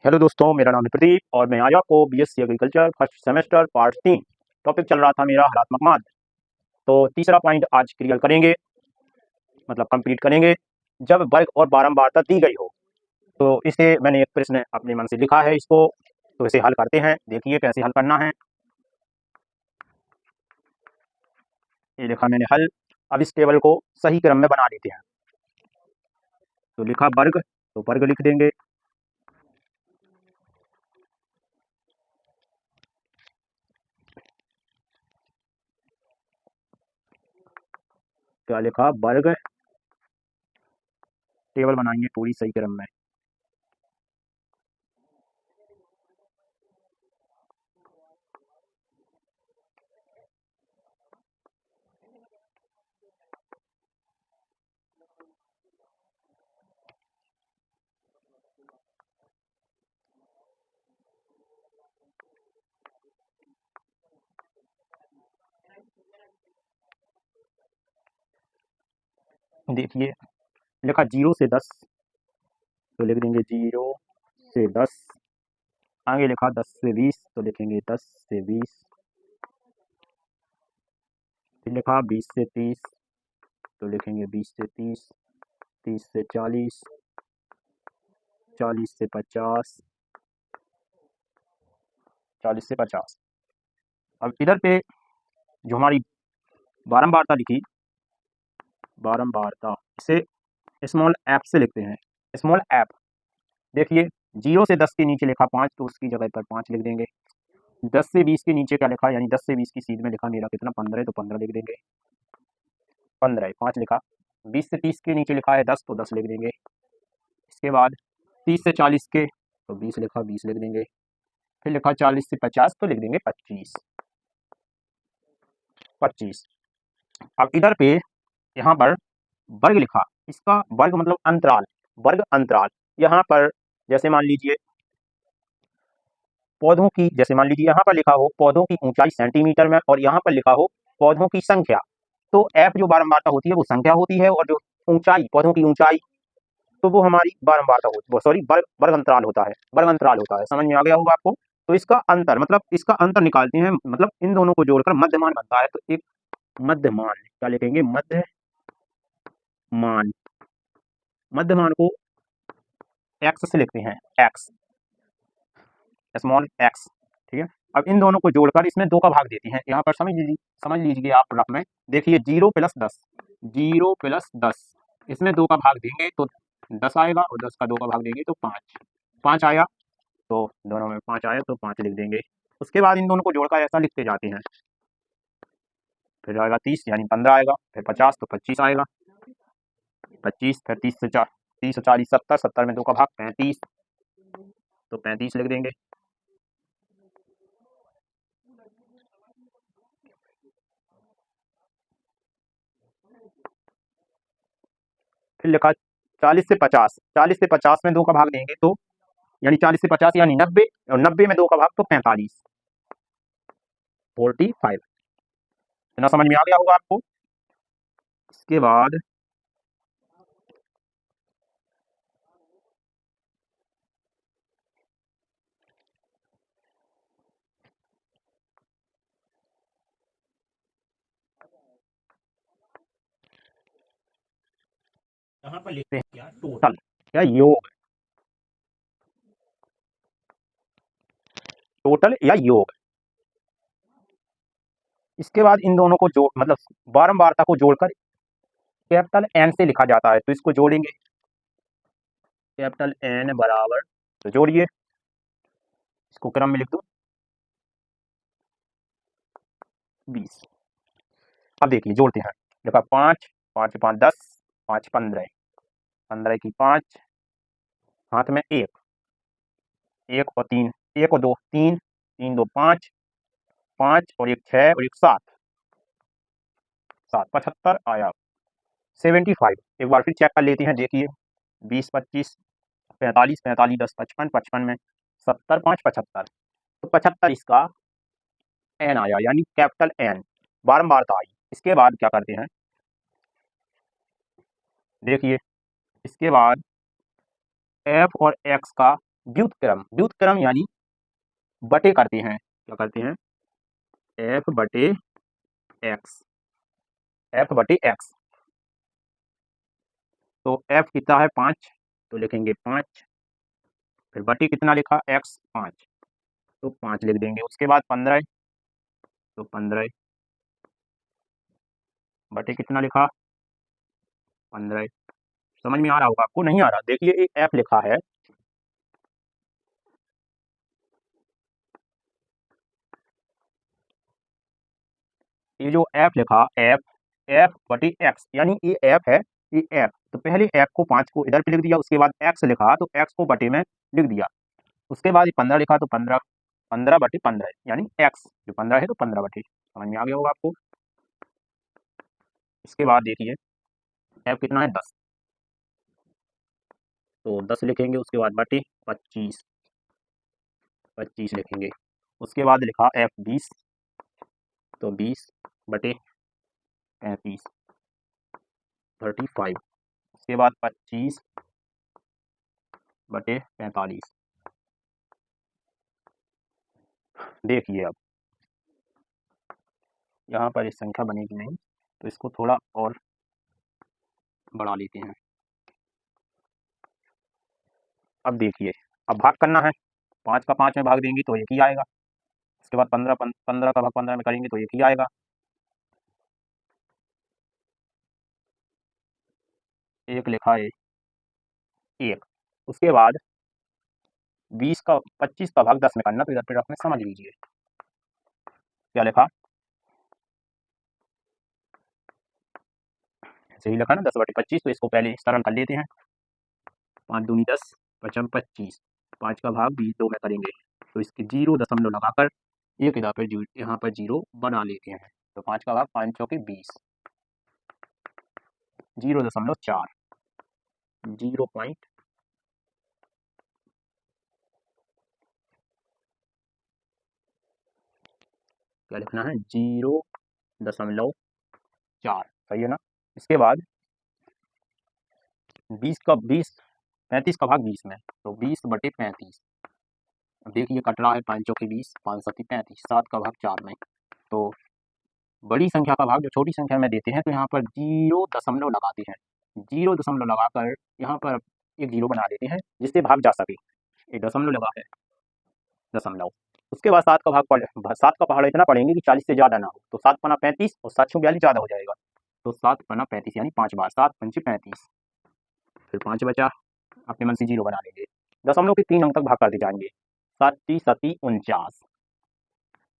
Hello दोस्तों, मेरा नाम है प्रदीप और मैं आज आपको BSc agriculture first semester part 3 topic चल रहा था मेरा हरात्मक माध्य। तो तीसरा पॉइंट आज क्लियर करेंगे, मतलब कंप्लीट करेंगे। जब वर्ग और बारंबारता दी गई हो तो इसे मैंने एक प्रश्न अपने मन से लिखा है इसको, तो इसे हल करते हैं। देखिए कैसे हल करना है। ये लिखा मैंने हल। अब इस टेबल को सही क्रम में बना लेते हैं। तो लिखा वर्ग, तो वर्ग लिख देंगे। क्या लिखा? वर्ग। टेबल बनाएंगे पूरी सही क्रम में। देखिए लिखा 0 से 10, तो लिख देंगे 0 से 10। आगे लिखा 10 से 20, तो लिखेंगे 10 से 20। फिर लिखा 20 से 30, तो लिखेंगे 20 से 30। 30 से 40, 40 से 50, 40 से 50। अब इधर पे जो हमारी बारंबारता लिखी, बारंबारता इसे स्मॉल एफ से लिखते हैं। Small F. देखिए 0 से 10 के नीचे लिखा 5, तो उसकी जगह पर 5 लिख देंगे। 10 से 20 के नीचे क्या लिखा, यानी 10 से 20 की सीध में लिखा मेरा कितना 15, तो 15 लिख देंगे। 15 5 लिखा। 20 से 30 के नीचे लिखा है 10, तो 10 लिख देंगे। इसके बाद 30 से 40 के, तो 20 लिखा, 20 लिख देंगे। फिर लिखा 40 से 50, तो लिख देंगे 25। 25। अब इधर पे यहाँ पर वर्ग लिखा, इसका वर्ग मतलब अंतराल, वर्ग अंतराल। यहाँ पर जैसे मान लीजिए पौधों की, जैसे मान लीजिए यहाँ पर लिखा हो पौधों की ऊंचाई सेंटीमीटर में और यहाँ पर लिखा हो पौधों की संख्या, तो एफ जो बारंबारता होती है वो संख्या होती है, और जो ऊंचाई, पौधों की ऊंचाई, तो वो हमारी बारंबारता होती है, सॉरी वर्ग, वर्ग अंतराल होता है, वर्ग अंतराल होता है। समझ में आ गया होगा आपको। तो इसका अंतर, मतलब इसका अंतर निकालते हैं, मतलब इन दोनों को जोड़कर मध्यमान बनता है। तो एक मध्यमान क्या लिखेंगे? मध्यमान। मध्यमान को एक्स से लिखते हैं, एक्स, स्मॉल एक्स। ठीक है। अब इन दोनों को जोड़कर इसमें 2 का भाग देते हैं। यहाँ पर समझ लीजिए आप रफ में। देखिए 0 प्लस 10, 0 प्लस 10, इसमें 2 का भाग देंगे तो 10 आएगा, और 10 का 2 का भाग देंगे तो 5। 5 आया, तो दोनों में 5 आया तो 5 लिख देंगे। उसके बाद इन दोनों को जोड़कर ऐसा लिखते जाते हैं। फिर आएगा 30, यानी 15 आएगा। फिर 50, तो 25 आएगा। 25, फिर 30 से 40, 70, 70 में 2 का भाग 35, तो 35 लिख देंगे। फिर लिखा 40 से 50, 40 से 50 में 2 का भाग देंगे तो, यानी 40 से 50 यानी 90, और 90 में 2 का भाग तो 45, 45। इतना समझ में आ गया होगा आपको। इसके बाद यहाँ पर लिखते हैं क्या? टोटल, क्या योग, टोटल या योग। इसके बाद इन दोनों को जोड़, मतलब बारंबारता को जोड़कर कैपिटल एन से लिखा जाता है, तो इसको जोड़ेंगे। कैपिटल एन बराबर, तो जोड़िए, इसको क्रम में लिख दो 20। अब देखिए जोड़ते हैं। देखा 5, 5 5 10, 5 15, 15 की 5, हाथ में 1, 1 और 3, 1 और 2 3, 3 2 5, 5 और 1 6 और 1 7, 7 75 आया 75। एक बार फिर चेक कर लेते हैं। देखिए 20 25 45 45 10 55, 55 में 70 5 75, तो 75 इसका एन आया, यानी कैपिटल एन, बारंबारता आई। इसके बाद क्या करते हैं, देखिए इसके बाद एफ और एक्स का व्युत्क्रम यानी बटे करते हैं, क्या करते हैं, एफ बटे एक्स, एफ बटे एक्स। तो एफ कितना है 5, तो लिखेंगे 5, फिर बटे कितना लिखा एक्स 5, तो 5 लिख देंगे। उसके बाद 15, तो 15 बटे कितना लिखा 15। समझ में आ रहा होगा आपको, नहीं आ रहा, देखिए एक एफ लिखा है, ये जो एफ लिखा एफ, एफ बटे एक्स यानी ये एफ है, ये एफ, तो पहले एफ को 5 को इधर पे लिख दिया, उसके बाद एक्स लिखा तो एक्स को बटे में लिख दिया, उसके बाद ये 15 लिखा तो 15, 15 बटे 15 यानी एक्स जो 15 है तो 15 बटे, समझ में आ गया होगा आपको। इसके बाद देखिए एफ कितना है 10, तो 10 लिखेंगे, उसके बाद बटे 25, 25 लिखेंगे। उसके बाद लिखा एफ 20, तो 20 बटे 35, 35। उसके बाद 25 बटे 45। देखिए अब यहाँ पर इस संख्या बनेगी नहीं, तो इसको थोड़ा और बढ़ा लेते हैं। अब देखिए, अब भाग करना है, 5 का 5 में भाग देंगे तो एक ही आएगा, उसके बाद 15 का भाग 15 में करेंगे तो एक ही आएगा, एक लिखा है एक। उसके बाद 25 का भाग 10 में करना, तो इधर पे रखने समझ लीजिए क्या लिखा, ऐसे ही लिखा ना 10/25, तो इसको पहले सरल कर लेते हैं, 5 दूनी 10, 5 25, 5 का भाग 20 2 में करेंगे, तो इसके 0 दशमलव लगाकर एक इधर पर यहाँ पर 0 बना लेते हैं, तो 5 का भाग 5 चौके 20, 0.4, 0 पॉइंट क्या लिखना है 0.4, सही है ना। इसके बाद 35 का भाग 20 में, तो 20/35, अब देखिए कट रहा है 5 चौके 20, 5 सती 35, 7 का भाग 4 में, तो बड़ी संख्या का भाग जो छोटी संख्या में देते हैं तो यहाँ पर 0 दशमलव लगाते हैं, 0 दशमलव लगाकर यहाँ पर एक 0 बना देते हैं जिससे भाग जा सके, एक दशमलव लगा है, दशमलव। उसके बाद 7 का पहाड़ा इतना पढ़ेंगे कि 40 से ज़्यादा ना हो, तो 7 पना 35 और 7 42 ज़्यादा हो जाएगा, तो 7 पना 35 यानी 5 बार 7 पंचे 35, फिर 5 बचा, अपने मन से 0 बना लेंगे, दशमलव के 3 अंक तक भाग करते जाएंगे, 7 सती 49,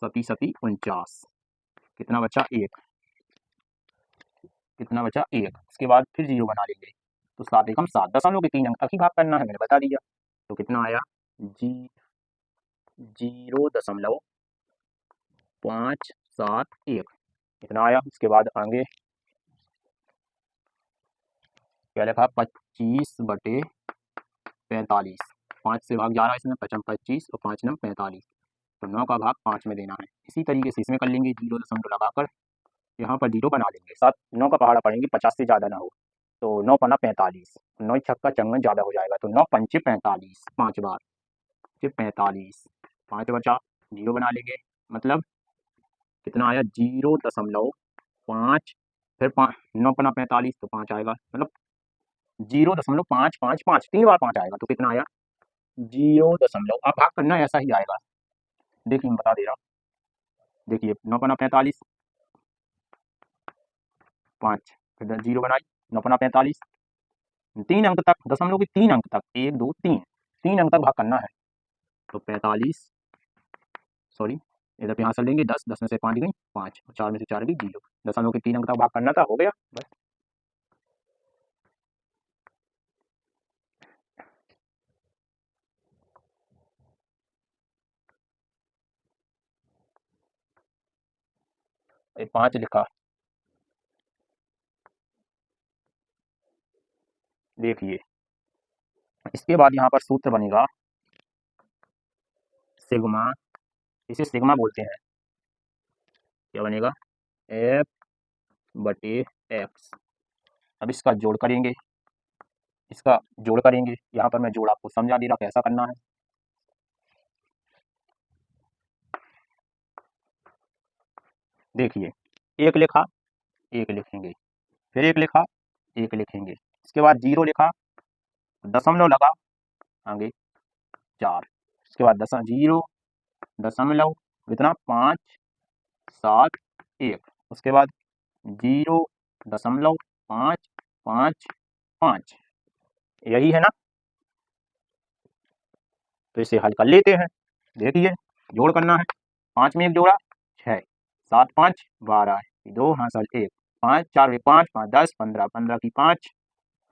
7 सती 49, कितना बचा 1, कितना बचा 1, उसके बाद फिर 0 बना लेंगे, तो 7 एकम 7, दशमलव के 3 अंक तक ही भाग करना है, मैंने बता दिया, तो कितना आया 0.571, इतना आया। उसके बाद आगे क्या लिखा 25/45, 5 से भाग जा रहा है इसमें, 5 25 और 5 9 45, तो 9 का भाग 5 में देना है। इसी तरीके से इसमें कर लेंगे, 0 दशमलव लगाकर यहाँ पर 0 बना लेंगे, 7 9 का पहाड़ा पड़ेंगे 50 से ज़्यादा ना हो, तो 9 पन्ना 45, 9 छक्का चंगन ज़्यादा हो जाएगा, तो 9 पंचे 45, 5 बार फिर 45, 5 बचा 0 बना लेंगे, मतलब कितना आया 0.5, फिर 5 9 पन्ना 45, तो 5 आएगा, मतलब 0.555, 3 बार 5 आएगा, तो कितना आया 0. आप भाग करना ऐसा ही आएगा, देखिए मैं बता दे रहा हूँ, देखिए 9 पन्ना 45, 5 फिर 0 बनाई, 9 पन्ना 45, 3 अंक तक, दशमलव के 3 अंक तक, 1 2 3, 3 अंक तक भाग करना है, तो 45, सॉरी इधर पे यहाँ से लेंगे 10, 10 में से 5 गई 5, 4 में से 4 गई 0, दशमलव के 3 अंक तक भाग करना था, हो गया बस। ये 5 लिखा, देखिए इसके बाद यहाँ पर सूत्र बनेगा सिग्मा, इसे सिग्मा बोलते हैं, क्या बनेगा एफ बटे एक्स। अब इसका जोड़ करेंगे, इसका जोड़ करेंगे। यहाँ पर मैं जोड़ आपको समझा दे रहा कैसा करना है। देखिए, एक लिखा, एक लिखेंगे, फिर एक लिखा, एक लिखेंगे, इसके बाद 0 लिखा, दशमलव लगा, आगे 4, इसके बाद 0 दशमलव इतना 5 7 1, उसके बाद 0.555, यही है ना। तो इसे हल कर लेते हैं। देखिए, जोड़ करना है, 5 में 1 जोड़ा 6, 7 5 12, 2 हासिल 1, 5 4 5 5 10 15, 15 की 5,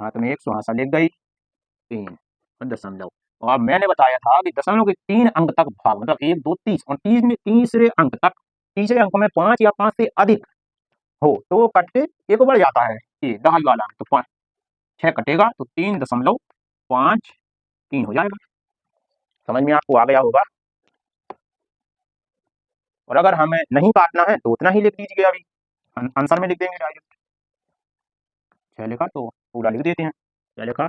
हाथ में 100 हासिल लिख गई 3 और दशमलव। और अब मैंने बताया था कि दशमलव के 3 अंक तक भाग, मतलब 1 2 30, और 30 में तीसरे अंक तक, तीसरे अंक में 5 या 5 से अधिक हो तो वो कटते एक बढ़ जाता है, ये दहाई वाला अंक, तो 6 कटेगा तो 3.53 हो जाएगा। समझ में आपको आ गया होगा। और अगर हमें नहीं काटना है तो उतना ही लिख दीजिए, अभी आंसर में लिख देंगे डायरेक्ट। 6 लिखा तो पूरा लिख देते हैं। क्या लिखा?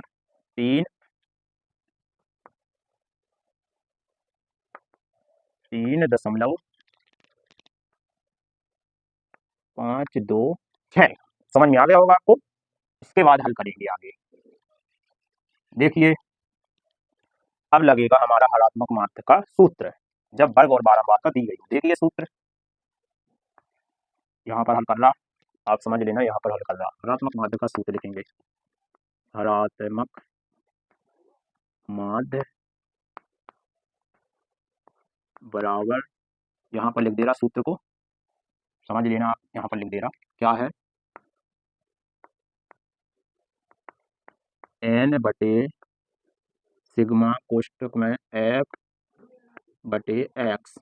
3.526। समझ में आ गया होगा आपको। इसके बाद हल करेंगे आगे। देखिए, अब लगेगा हमारा हरात्मक मात्रा का सूत्र, जब वर्ग और बारंबारता दी गई। देखिए सूत्र यहाँ पर हल कर रहा, आप समझ लेना, यहाँ पर हल कर रहा। हरात्मक माध्य का सूत्र लिखेंगे, हरात्मक माध्य बराबर, यहाँ पर लिख दे रहा सूत्र को, समझ लेना आप, यहाँ पर लिख दे रहा क्या है, n बटे सिग्मा कोष्टक में f बटे x।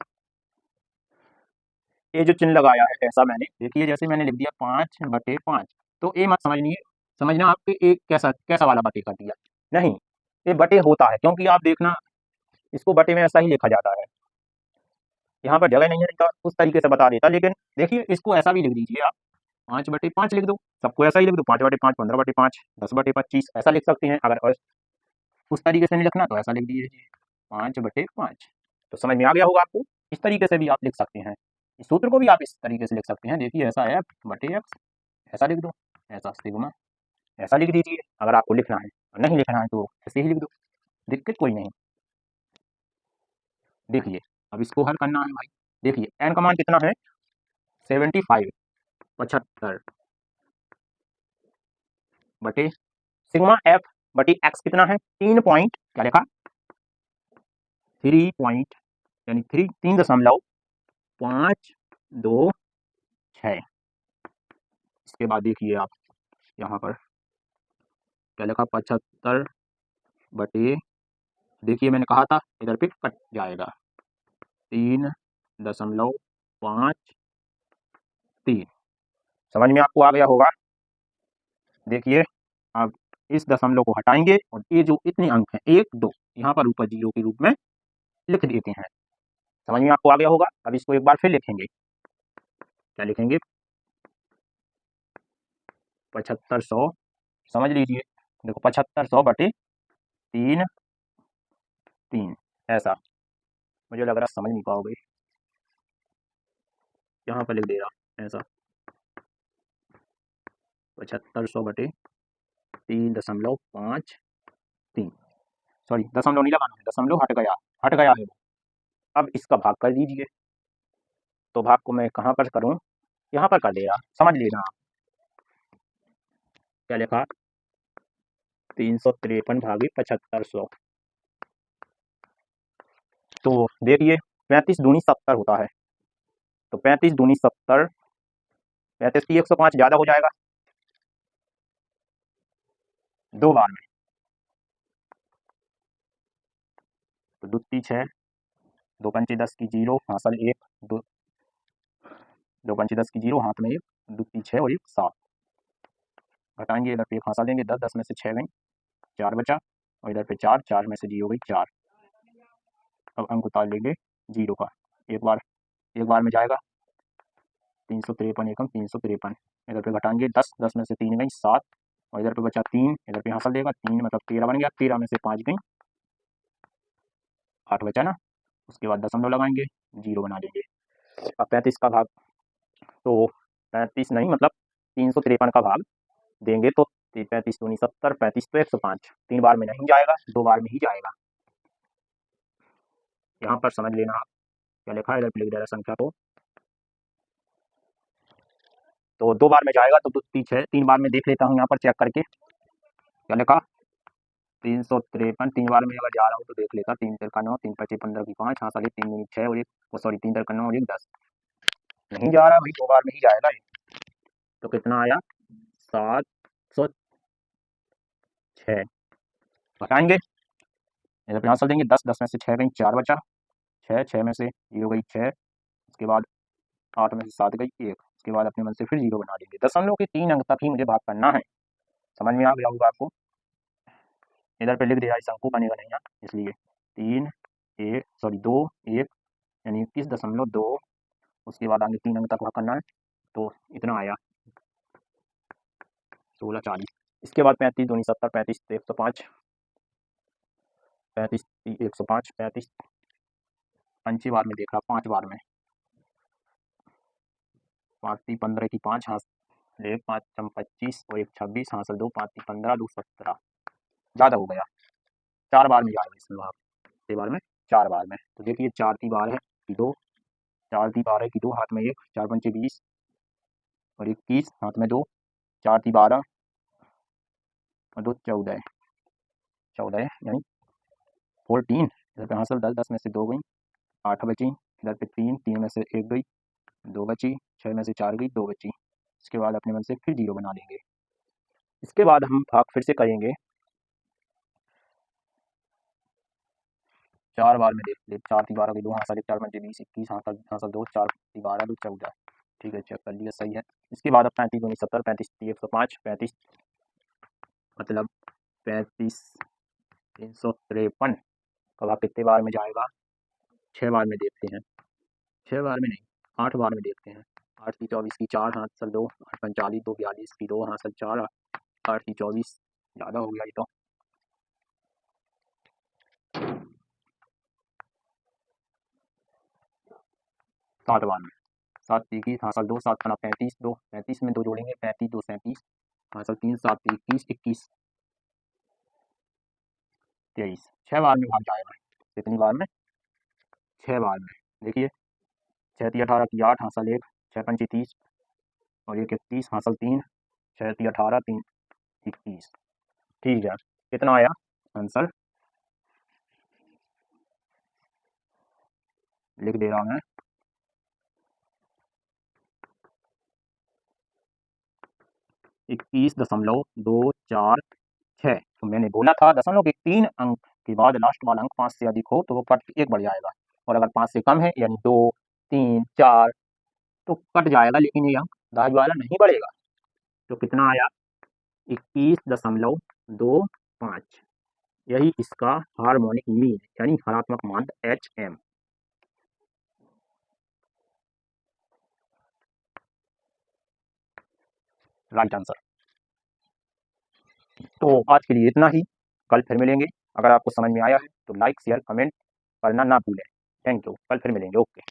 ये जो चिन्ह लगाया है ऐसा मैंने, देखिए जैसे मैंने लिख दिया 5/5, तो ये मत समझना आपके एक कैसा कैसा वाला बटे कर दिया, नहीं, ये बटे होता है, क्योंकि आप देखना इसको बटे में ऐसा ही लिखा जाता है। यहाँ पर जगह नहीं है, तो उस तरीके से बता देता, लेकिन देखिए इसको ऐसा भी लिख दीजिए आप, 5/5 लिख दो, सबको ऐसा ही लिख दो, 5/5, 15/5, 10/25, ऐसा लिख सकते हैं। अगर उस तरीके से नहीं लिखना तो ऐसा लिख दीजिए 5/5। तो समझ में आ गया होगा आपको। इस तरीके से भी आप लिख सकते हैं, इस सूत्र को भी आप इस तरीके से लिख सकते हैं। देखिए ऐसा f बटे x, ऐसा लिख दो, ऐसा सिग्मा, ऐसा लिख दीजिए अगर आपको लिखना है, और नहीं लिखना है तो ऐसे ही लिख दो, दिक्कत कोई नहीं। देखिए अब इसको हल करना है भाई। देखिए n का मान कितना है, 75, 75 बटे सिग्मा f बटे x कितना है, 3 पॉइंट, क्या लिखा, 3 पॉइंट, यानी 3.526। इसके बाद देखिए आप यहाँ पर क्या लिखा, 75 बटे, देखिए मैंने कहा था इधर पे कट जाएगा, 3.53। समझ में आपको आ गया होगा। देखिए अब इस दशमलव को हटाएंगे और ये जो इतने अंक हैं 1 2 यहाँ पर ऊपर 0 के रूप में लिख देते हैं। समझ में आपको आ गया होगा। अब इसको एक बार फिर लिखेंगे, क्या लिखेंगे, 7500, समझ लीजिए, देखो 7500 बटे 3 ऐसा, मुझे लग रहा समझ नहीं पाओगे, यहाँ पर लिख दे रहा ऐसा, 7500 बटे 3.53, सॉरी दशमलव नहीं लगाना है, दशमलव हट गया है। अब इसका भाग कर दीजिए, तो भाग को मैं कहाँ पर करूँ, यहाँ पर कर दे रहा, समझ लेना आप। क्या लिखा, 353 भागी 7500, तो देखिए 35 दूनी 70 होता है, तो 35 दूनी 70, 35 की 105 ज़्यादा हो जाएगा, 2 बार में, तो 2 3 6, 2 पंचे 10 की 0 हासिल 1, 2 2 पंचे 10 की 0 हाथ में 1, 2 3 6 और 1 7, घटाएंगे इधर पे 1 हासिल देंगे, 10 10 में से 6 गई, 4 बचा, और इधर पे 4 4 में से 0 गई 4। अब अंक उतार लेंगे 0 का, एक बार में जाएगा, 353 एकम 353, इधर पे घटाएंगे 10 10 में से 3 गई 7, और इधर पे बचा 3, इधर पे हासिल देगा 3 मतलब 13 बन गया, 13 में से 5 गई 8 बचा ना। उसके बाद दशमलव लगाएंगे, 0 बना देंगे। अब 35 का भाग, तो 35 नहीं मतलब 353 का भाग देंगे तो 35 दूनी 70, 35 तो 105, 3 बार में नहीं जाएगा, 2 बार में ही जाएगा। यहाँ पर समझ लेना आप क्या लिखा है, इधर लिख दे रहा संख्या को, तो 2 बार में जाएगा तो 2 3 6, 3 बार में देख लेता हूँ यहाँ पर चेक करके क्या लिखा 353, 3 बार में अगर जा रहा हूँ तो देख लेता, 3 3 का 9, 3 5 15 की 5, हाँ साले 3 6 और 1, सॉरी 3 3 का 9 और 1 10, नहीं जा रहा भाई, 2 बार में ही जाएगा ये। तो कितना आया 706 बताएंगे, इधर पे आंसर देंगे 10, 10 में से 6 गई 4 बचा, 6 6 में से 0 गई 6, उसके बाद 8 में से 7 गई 1, उसके बाद अपने मन से फिर 0 बना देंगे। दशमलव के 3 अंक तक ही मुझे भाग करना है, समझ में आ गया होगा आपको। इधर पे लिख दिया शंकु बनेगा नहीं है, इसलिए 3 1 सॉरी 2 1 यानी 21.2, उसके बाद आगे 3 अंक तक भाग करना है, तो इतना आया 1640। इसके बाद 35 दूनी 70, 35 तो 105, 35 105, 35 5 बार में देख रहा, 5 बार में 5 15 की 5 हाँ ले 5 25 और 1 26 हासिल 2 5 15 2 17, ज़्यादा हो गया, 4 बार में जाएगा इसमें भाग, 6 बार में 4 बार में। तो देखिए 4 की बार है कि 2, 4 की बार है कि 2, हाथ में 1, 4 पंचे 20 और 21, हाथ में 2, 4 की 12 और 2 14, 14 यानी 14, इधर पे हासिल 10, 10 में से 2 गई 8 बची, इधर पे 3, 3 में से 1 गई 2 बची, 6 में से 4 गई 2 बची, इसके बाद अपने मन से फिर 0 बना लेंगे। इसके बाद हम भाग फिर से करेंगे, 4 बार में देख ले, 4 की 12 की 2 हासिल 4 पंचे 20 21 हासिल 2 4 की 12 2 14, ठीक है चेक कर लिया सही है। इसके बाद अब 35 दूनी 70, 35 105, 35 मतलब 35 353 का भाग कितने बार में जाएगा, 6 बार में देखते हैं, 6 बार में नहीं 8 बार में देखते हैं। 8 की 24 की 4 हासिल 2 8 45 2 42 की 2 हासिल 4 8 की 24, ज़्यादा हो गया ये तो, 7 बार में 7 21 हासिल 2 7 35 2 35 में 2 जोड़ेंगे 35 2 37 हासिल 3 7 21 21 23, 6 बार में भाग जाएगा, कितनी बार में 6 बार में। देखिए 6 ती 18 की 8 हासिल 1 6 पंची 30 और 1 31 हासिल 3 6 ती 18 3 21, ठीक है कितना आया आंसर लिख दे रहा हूँ मैं, 21.246। तो मैंने बोला था दशमलव के 3 अंक के बाद लास्ट वाला अंक 5 से अधिक हो तो वो कट 1 बढ़ जाएगा, और अगर 5 से कम है यानी 2 3 4 तो कट जाएगा, लेकिन ये अंक दाज वाला नहीं बढ़ेगा। तो कितना आया 21.25, यही इसका हार्मोनिक मीन यानी हरात्मक मान HM। Right answer. तो आज के लिए इतना ही, कल फिर मिलेंगे। अगर आपको समझ में आया है तो लाइक शेयर कमेंट करना ना भूलें। थैंक यू, कल फिर मिलेंगे, ओके।